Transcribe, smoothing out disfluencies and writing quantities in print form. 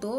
2